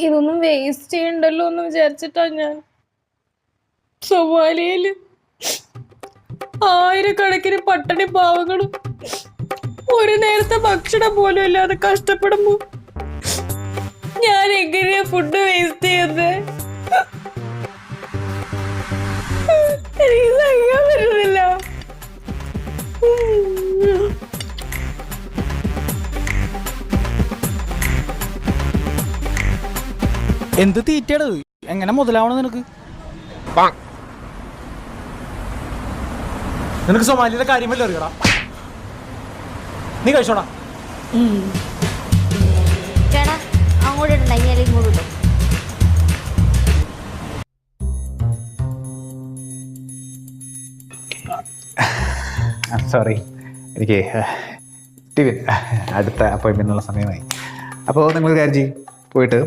ഇതൊന്നും വേസ്റ്റ് ചെയ്യണ്ടല്ലോ എന്ന് വിചാരിച്ചിട്ടാ ഞാൻ. സൊമാലിയയില് ആയിരക്കണക്കിന് പട്ടിണി പാവങ്ങളും ഒരു നേരത്തെ ഭക്ഷണം പോലും ഇല്ലാതെ കഷ്ടപ്പെടുമ്പോ ഞാൻ എങ്ങനെയാ ഫുഡ് വേസ്റ്റ് ചെയ്യുന്നത്? എനിക്ക് സഹിക്കാൻ പറ്റുന്നില്ല. എന്ത് തീറ്റയാണ്? എങ്ങനെ മുതലാവണം നിനക്ക്? നിനക്ക് സൊമാലിയുടെ കാര്യം വല്ല അറിയടാ? നീ കഴിച്ചോടാ. ചേട്ടാ അങ്ങോട്ട് ഇട്ടുണ്ടെങ്കിൽ ഇങ്ങോട്ട് ഇട്ടു. സോറി, എനിക്ക് അടുത്ത അപ്പോയിൻമെൻറ്റിനുള്ള സമയമായി. അപ്പോൾ നിങ്ങൾ കാര്യം ചെയ്യും, പോയിട്ട്